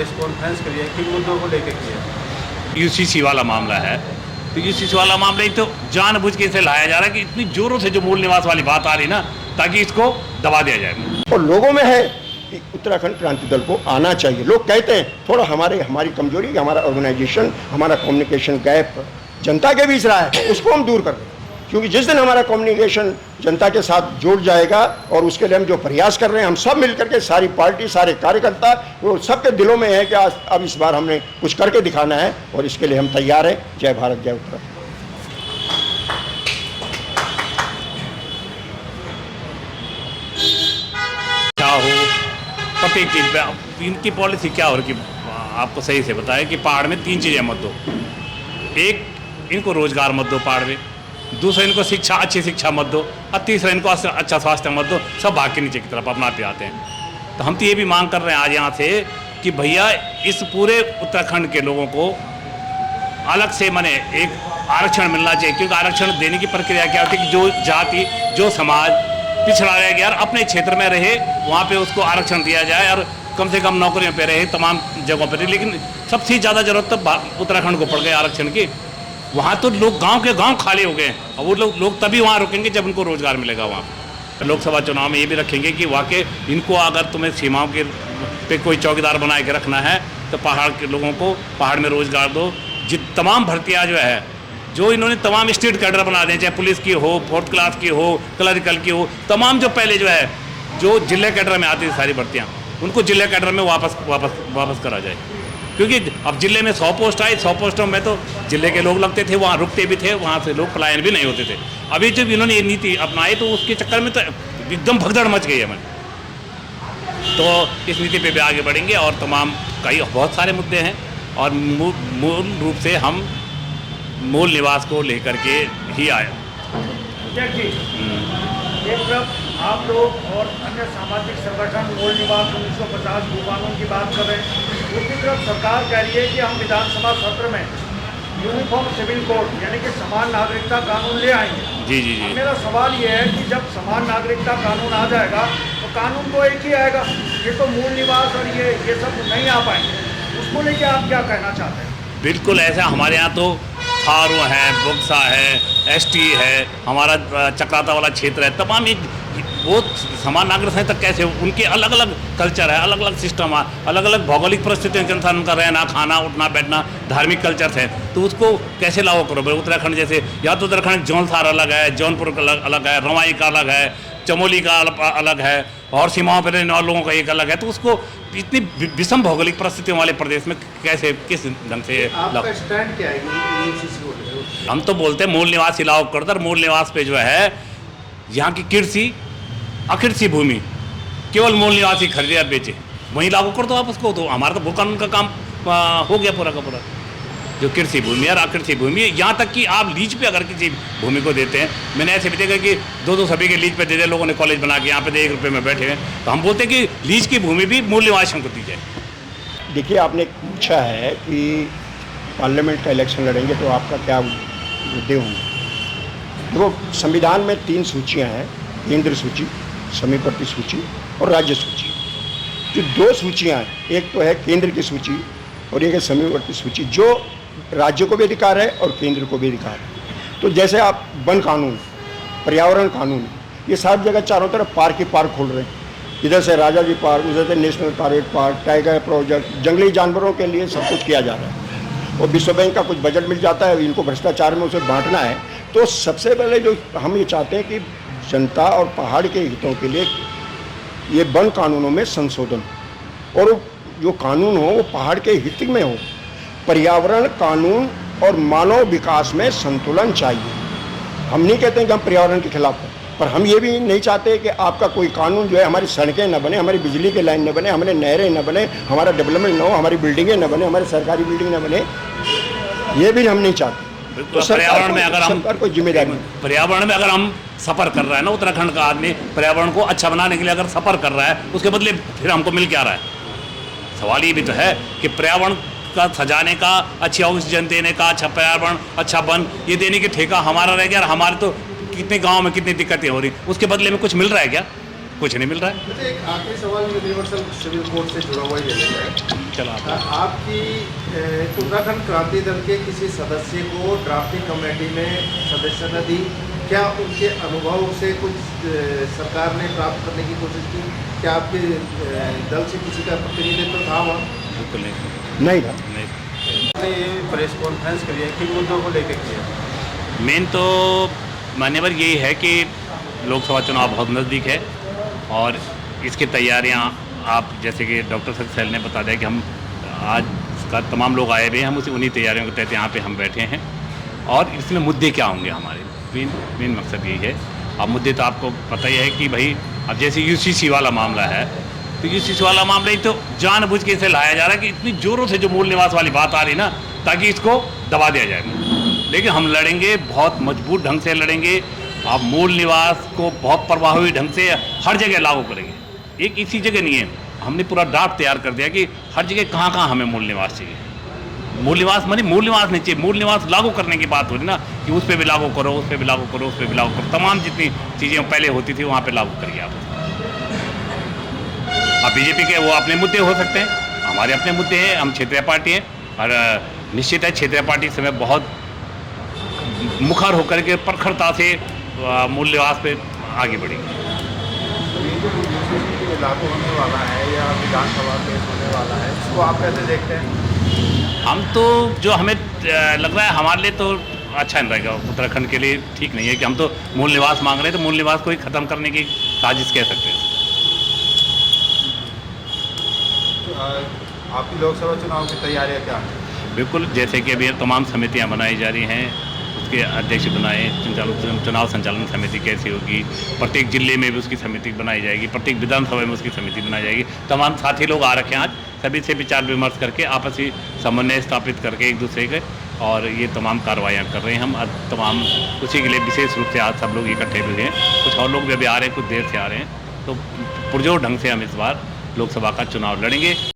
Press conference करी है, किन मुद्दों को लेकर की है? यूसीसी वाला मामला है, तो यूसीसी वाला मामला ही तो जानबूझ के इसे लाया जा रहा है कि इतनी जोरों से जो मूल निवास वाली बात आ रही ना, ताकि इसको दबा दिया जाए। और लोगों में है कि उत्तराखंड क्रांति दल को आना चाहिए। लोग कहते हैं थोड़ा हमारी कमजोरी, हमारा ऑर्गेनाइजेशन, हमारा कम्युनिकेशन गैप जनता के बीच रहा है, उसको हम दूर कर दें। क्योंकि जिस दिन हमारा कम्युनिकेशन जनता के साथ जुड़ जाएगा, और उसके लिए हम जो प्रयास कर रहे हैं, हम सब मिलकर के, सारी पार्टी, सारे कार्यकर्ता, वो सबके दिलों में है कि आज अब इस बार हमने कुछ करके दिखाना है, और इसके लिए हम तैयार हैं। जय भारत, जय उत्तराखंड। क्या हो प्रत्येक चीज़ पे इनकी पॉलिसी क्या हो रही, कि आपको सही से बताया कि पहाड़ में 3 चीज़ें मत दो। एक, इनको रोजगार मत दो पहाड़ में। दूसरा, इनको शिक्षा, अच्छी शिक्षा मत दो। और तीसरा, इनको अच्छा स्वास्थ्य मत दो। सब भाग के नीचे की तरफ अपनाते आते हैं। तो हम तो ये भी मांग कर रहे हैं आज यहाँ से कि भैया इस पूरे उत्तराखंड के लोगों को अलग से माने एक आरक्षण मिलना चाहिए। क्योंकि आरक्षण देने की प्रक्रिया क्या होती है कि जो जाति, जो समाज पिछड़ा रह गया, अपने क्षेत्र में रहे, वहाँ पे उसको आरक्षण दिया जाए, और कम से कम नौकरियों पे रहे, तमाम जगहों पर। लेकिन सबसे ज़्यादा जरूरत तो उत्तराखंड को पड़ गई आरक्षण की। वहाँ तो लोग गांव के गांव खाली हो गए हैं, और वो लोग तभी वहाँ रुकेंगे जब उनको रोजगार मिलेगा। वहाँ लोकसभा चुनाव में ये भी रखेंगे कि वाकई इनको अगर तुम्हें सीमाओं के पे कोई चौकीदार बना के रखना है, तो पहाड़ के लोगों को पहाड़ में रोजगार दो। तमाम भर्तियाँ जो है, जो इन्होंने तमाम स्टेट कैडर बना दें, चाहे पुलिस की हो, 4th क्लास की हो, क्लरिकल की हो, तमाम जो पहले जो है जो जिले कैडर में आती थी सारी भर्तियाँ, उनको जिले कैडर में वापस करा जाए। क्योंकि अब जिले में 100 पोस्ट आई, 100 पोस्टों में तो जिले के लोग लगते थे, वहाँ रुकते भी थे, वहाँ से लोग पलायन भी नहीं होते थे। अभी जब इन्होंने ये नीति अपनाई, तो उसके चक्कर में तो एकदम भगदड़ मच गई है। मैंने तो इस नीति पे भी आगे बढ़ेंगे, और तमाम कई बहुत सारे मुद्दे हैं, और मूल रूप से हम मूल निवास को लेकर के ही आए। एक तरफ आप लोग और अन्य सामाजिक संगठन मूल निवास 1950 भूभागों की बात कर रहे हैं, दूसरी तरफ सरकार कह रही है कि हम विधानसभा सत्र में यूनिफॉर्म सिविल कोड यानी कि समान नागरिकता कानून ले आएंगे। जी जी जी। मेरा सवाल ये है कि जब समान नागरिकता कानून आ जाएगा, तो कानून तो एक ही आएगा, ये तो मूल निवास और ये सब नहीं आ पाएंगे। उसको लेके आप क्या कहना चाहते हैं? बिल्कुल ऐसा, हमारे यहाँ तो थारू है, बुक्सा है, एसटी है, हमारा चक्राता वाला क्षेत्र है, तमाम एक वो समान नागरिक हैं। तक कैसे उनके अलग अलग कल्चर है, अलग अलग सिस्टम है, अलग अलग भौगोलिक परिस्थितियों के अनुसार उनका रहना, खाना, उठना, बैठना, धार्मिक कल्चर है। तो उसको कैसे लागू करो भाई? उत्तराखंड जैसे, या तो उत्तराखंड जौनसार अलग है, जौनपुर का अलग है, रवाई का अलग है, चमोली का अलग है, और सीमाओं पर रहने वाले लोगों का एक अलग है। तो उसको इतनी विषम भौगोलिक परिस्थितियों वाले प्रदेश में कैसे, किस ढंग से आपका स्टैंड क्या है? हम तो बोलते हैं मूल निवास ही लागू कर दो। मूल निवास पे जो है यहाँ की कृषि, अकृषि भूमि केवल मूल निवासी खरीदे और बेचे, वहीं लागू कर दो आप उसको। तो हमारा तो कानून का काम हो गया पूरा का पूरा। जो कृषि भूमि और अकृषि भूमि, यहाँ तक कि आप लीज पे अगर किसी भूमि को देते हैं, मैंने ऐसे भी देखा कि 2-2 सभी के लीज पे दे दे, लोगों ने कॉलेज बना के यहाँ पे 1 रुपये में बैठे हैं। तो हम बोलते हैं कि लीज की भूमि भी मूल निवासियों को दी जाए। देखिए, आपने पूछा है कि पार्लियामेंट का इलेक्शन लड़ेंगे तो आपका क्या मुद्दे होंगे। देखो, संविधान में 3 सूचियाँ हैं, केंद्र सूची, समीपवर्ती सूची और राज्य सूची। जो 2 सूचियाँ हैं, एक तो है केंद्र की सूची और एक है समीपवर्ती सूची, जो राज्य को भी अधिकार है और केंद्र को भी अधिकार है। तो जैसे आप वन कानून, पर्यावरण कानून, ये सारी जगह चारों तरफ पार्क ही पार्क खोल रहे हैं। इधर से राजा जी पार्क, उधर से नेशनल पार्क, टाइगर प्रोजेक्ट, जंगली जानवरों के लिए सब कुछ किया जा रहा है। और विश्व बैंक का कुछ बजट मिल जाता है, इनको भ्रष्टाचार में उसे बांटना है। तो सबसे पहले जो हम ये चाहते हैं कि जनता और पहाड़ के हितों के लिए ये वन कानूनों में संशोधन, और जो कानून हो वो पहाड़ के हित में हो। पर्यावरण कानून और मानव विकास में संतुलन चाहिए। हम नहीं कहते हैं कि हम पर्यावरण के खिलाफ हैं, पर हम ये भी नहीं चाहते कि आपका कोई कानून जो है, हमारी सड़कें न बने, हमारी बिजली की लाइन न बने, हमारे नहरें न बने, हमारा डेवलपमेंट न हो, हमारी बिल्डिंगें न बने, हमारी सरकारी बिल्डिंग न बने, ये भी हम नहीं चाहते। तो पर्यावरण में अगर हम कोई जिम्मेदारी, पर्यावरण में अगर हम सफ़र कर रहा है ना, उत्तराखंड का आदमी पर्यावरण को अच्छा बनाने के लिए अगर सफ़र कर रहा है, उसके बदले फिर हमको मिल क्या रहा है? सवाल ये भी तो है कि पर्यावरण का सजाने का, अच्छी ऑक्सीजन देने का, अच्छा पर्यावरण, अच्छा वन, ये देने की ठेका हमारा रह गया। हमारे तो कितने गांव में कितनी दिक्कतें हो रही, उसके बदले में कुछ मिल रहा है क्या? कुछ नहीं मिल रहा है। एक आखिरी सवाल यूनिवर्सल सिविल कोड से जुड़ा हुआ ही है। चला आता है। आपकी उत्तराखंड क्रांति दल के किसी सदस्य को ड्राफ्टिंग कमेटी में सदस्यता दी, क्या उनके अनुभव से कुछ सरकार ने प्राप्त करने की कोशिश की? क्या आपके दल से किसी का प्रतिनिधित्व था वहाँ? बिल्कुल नहीं, नहीं था। नहीं। आपने ये प्रेस कॉन्फ्रेंस करी है, किन मुद्दों को लेकर किया? मेन तो मान्यवर यही है कि लोकसभा चुनाव बहुत नज़दीक है और इसकी तैयारियां, आप जैसे कि डॉक्टर सक्सेल ने बता दिया कि हम आज का तमाम लोग आए हुए हैं, हम उन्हीं तैयारियों के तहत यहाँ पे हम बैठे हैं। और इसमें मुद्दे क्या होंगे हमारे, मेन मकसद यही है। अब मुद्दे तो आपको पता ही है कि भाई अब जैसे यूसीसी वाला मामला है, तो यूसीसी वाला मामला ही तो जानबूझ के इसे लाया जा रहा है कि इतनी ज़ोरों से जो मूल निवास वाली बात आ रही ना, ताकि इसको दबा दिया जाए। लेकिन हम लड़ेंगे, बहुत मजबूत ढंग से लड़ेंगे। आप मूल निवास को बहुत प्रभावी ढंग से हर जगह लागू करेंगे। एक इसी जगह नहीं है, हमने पूरा ड्राफ्ट तैयार कर दिया कि हर जगह कहाँ कहाँ हमें मूल निवास चाहिए। मूल निवास मानी मूल निवास नहीं चाहिए, मूल निवास लागू करने की बात हो रही ना, कि उस पर भी लागू करो, उस पर भी लागू करो, उस पर भी लागू करो। तमाम जितनी चीज़ें पहले होती थी वहाँ पर लागू करिए आप। अब बीजेपी के वो अपने मुद्दे हो सकते हैं, हमारे अपने मुद्दे हैं, हम क्षेत्रीय पार्टी हैं और निश्चित है क्षेत्रीय पार्टी इस समय बहुत मुखर होकर के प्रखरता से मूल निवास पे आगे बढ़ेगी। ये जो यूसीसी लागू होने वाला है या विधानसभा केस होने वाला है, इसको आप कैसे देखते हैं? हम तो जो हमें लग रहा है हमारे लिए तो अच्छा नहीं रहेगा, उत्तराखंड के लिए ठीक नहीं है कि हम तो मूल निवास मांग रहे हैं, तो मूल निवास को ही ख़त्म करने की साजिश कह सकते हैं। आपकी लोकसभा चुनाव की तैयारियां क्या हैं? बिल्कुल, जैसे कि अभी तमाम समितियां बनाई जा रही हैं, उसके अध्यक्ष बनाए, चुनाव संचालन समिति कैसी होगी, प्रत्येक जिले में भी उसकी समिति बनाई जाएगी, प्रत्येक विधानसभा में उसकी समिति बनाई जाएगी। तमाम साथी लोग आ रखे हैं आज, सभी से विचार विमर्श करके आपसी समन्वय स्थापित करके एक दूसरे के, और ये तमाम कार्रवाइयाँ कर रहे हैं हम। तमाम उसी के लिए विशेष रूप से आज सब लोग इकट्ठे हुए हैं। कुछ और लोग भी अभी आ रहे हैं, कुछ देर से आ रहे हैं, तो पुरजोर ढंग से हम इस बार लोकसभा का चुनाव लड़ेंगे।